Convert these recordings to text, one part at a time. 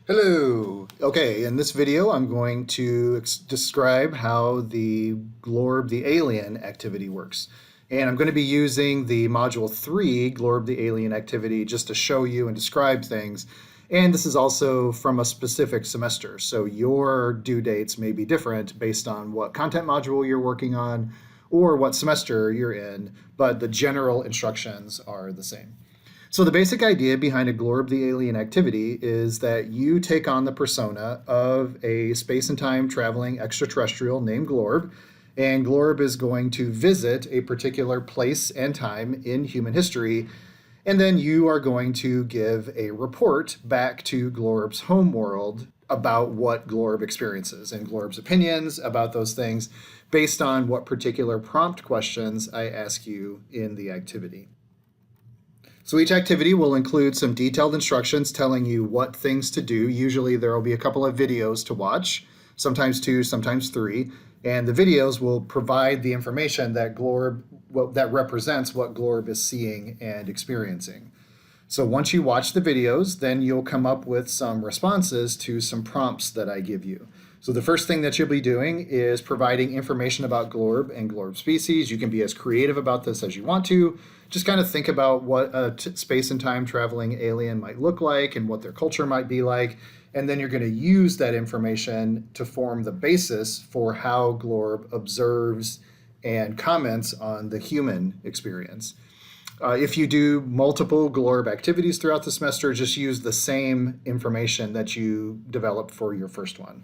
Hello. Okay, in this video, I'm going to describe how the Glorb the Alien activity works. And I'm going to be using the Module 3, Glorb the Alien activity, just to show you and describe things. And this is also from a specific semester, so your due dates may be different based on what content module you're working on or what semester you're in, but the general instructions are the same. So the basic idea behind a Glorb the Alien activity is that you take on the persona of a space and time traveling extraterrestrial named Glorb, and Glorb is going to visit a particular place and time in human history, and then you are going to give a report back to Glorb's homeworld about what Glorb experiences and Glorb's opinions about those things based on what particular prompt questions I ask you in the activity. So each activity will include some detailed instructions telling you what things to do. Usually there will be a couple of videos to watch, sometimes two, sometimes three, and the videos will provide the information that that represents what Glorb is seeing and experiencing. So once you watch the videos, then you'll come up with some responses to some prompts that I give you. So the first thing that you'll be doing is providing information about Glorb and Glorb species. You can be as creative about this as you want to. Just kind of think about what a space and time traveling alien might look like and what their culture might be like. And then you're going to use that information to form the basis for how Glorb observes and comments on the human experience. If you do multiple Glorb activities throughout the semester, just use the same information that you developed for your first one.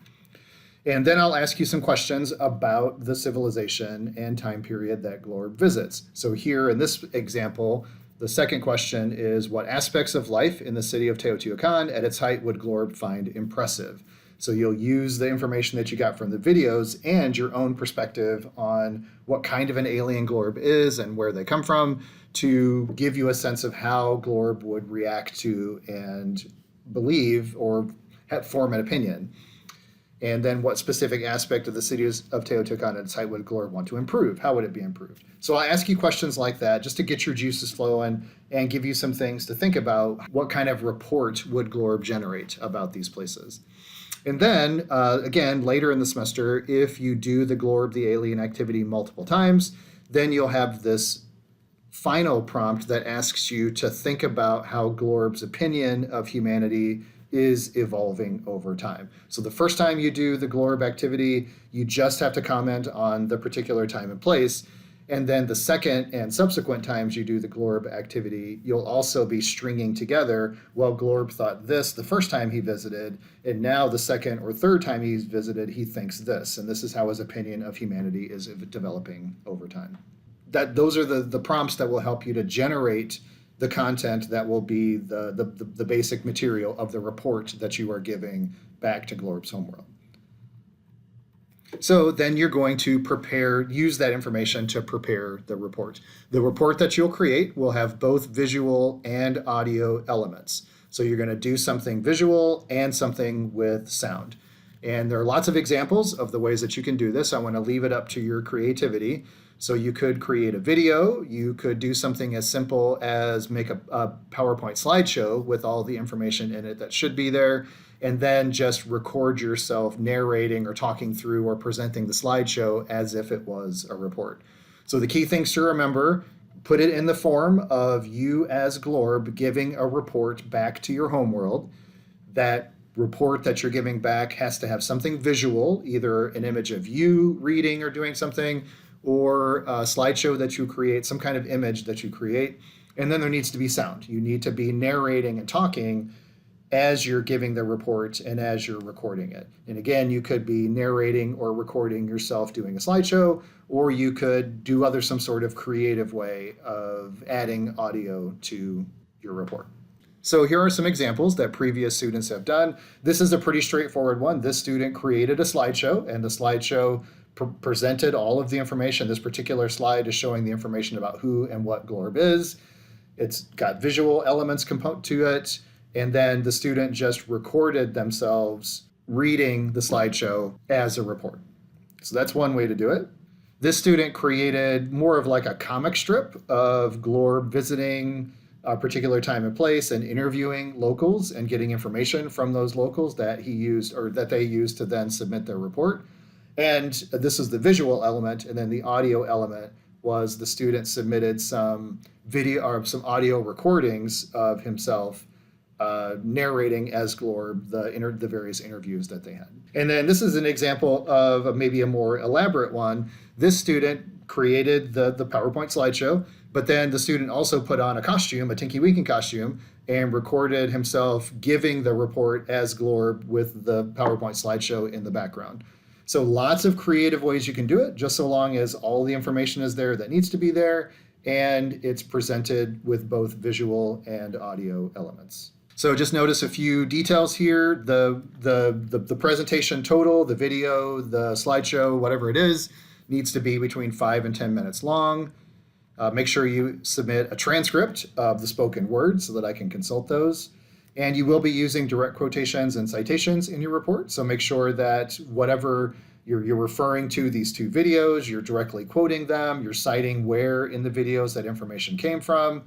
And then I'll ask you some questions about the civilization and time period that Glorb visits. So here in this example, the second question is, what aspects of life in the city of Teotihuacan at its height would Glorb find impressive? So you'll use the information that you got from the videos and your own perspective on what kind of an alien Glorb is and where they come from to give you a sense of how Glorb would react to and believe or form an opinion. And then what specific aspect of the city of Teotihuacan at its height would Glorb want to improve? How would it be improved? So I'll ask you questions like that just to get your juices flowing and give you some things to think about. What kind of report would Glorb generate about these places? And then, again, later in the semester, if you do the Glorb the Alien activity multiple times, then you'll have this final prompt that asks you to think about how Glorb's opinion of humanity is evolving over time. So the first time you do the Glorb activity, you just have to comment on the particular time and place. And then the second and subsequent times you do the Glorb activity, you'll also be stringing together, well, Glorb thought this the first time he visited, and now the second or third time he's visited, he thinks this. And this is how his opinion of humanity is developing over time. Those are the prompts that will help you to generate the content that will be the basic material of the report that you are giving back to Glorb's homeworld. So then you're going to use that information to prepare the report. The report that you'll create will have both visual and audio elements. So you're going to do something visual and something with sound. And there are lots of examples of the ways that you can do this. I want to leave it up to your creativity. So you could create a video, you could do something as simple as make a PowerPoint slideshow with all the information in it that should be there, and then just record yourself narrating or talking through or presenting the slideshow as if it was a report. So the key things to remember, put it in the form of you as Glorb giving a report back to your homeworld. That report that you're giving back has to have something visual, either an image of you reading or doing something, or a slideshow that you create, some kind of image that you create. And then there needs to be sound. You need to be narrating and talking as you're giving the report and as you're recording it. And again, you could be narrating or recording yourself doing a slideshow, or you could do some sort of creative way of adding audio to your report. So here are some examples that previous students have done. This is a pretty straightforward one. This student created a slideshow, and the slideshow presented all of the information. This particular slide is showing the information about who and what Glorb is. It's got visual elements component to it, and then the student just recorded themselves reading the slideshow as a report. So that's one way to do it. This student created more of like a comic strip of Glorb visiting a particular time and place and interviewing locals and getting information from those locals that he used or that they used to then submit their report. And this is the visual element. And then the audio element was the student submitted some video or some audio recordings of himself narrating as Glorb the various interviews that they had. And then this is an example of maybe a more elaborate one. This student created the PowerPoint slideshow, but then the student also put on a costume, a Tinky Winky costume, and recorded himself giving the report as Glorb with the PowerPoint slideshow in the background. So lots of creative ways you can do it, just so long as all the information is there that needs to be there, and it's presented with both visual and audio elements. So just notice a few details here. The presentation total, the video, the slideshow, whatever it is, needs to be between 5 and 10 minutes long. Make sure you submit a transcript of the spoken word so that I can consult those. And you will be using direct quotations and citations in your report. So make sure that whatever you're referring to these two videos, you're directly quoting them, you're citing where in the videos that information came from.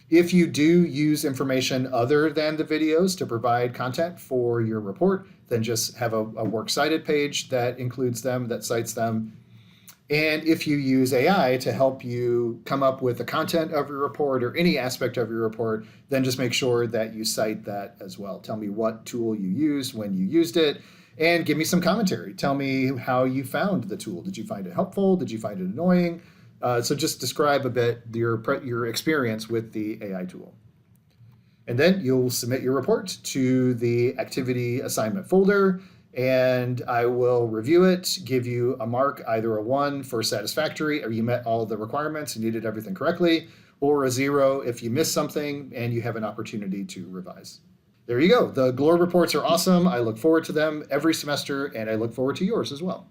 If you do use information other than the videos to provide content for your report, then just have a works cited page that includes them, that cites them. And if you use AI to help you come up with the content of your report or any aspect of your report, then just make sure that you cite that as well. Tell me what tool you used, when you used it, and give me some commentary. Tell me how you found the tool. Did you find it helpful? Did you find it annoying? So just describe a bit your experience with the AI tool. And then you'll submit your report to the activity assignment folder, and I will review it, give you a mark, either a 1 for satisfactory, or you met all the requirements and you did everything correctly, or a 0 if you missed something and you have an opportunity to revise. There you go. The Glorb reports are awesome. I look forward to them every semester, and I look forward to yours as well.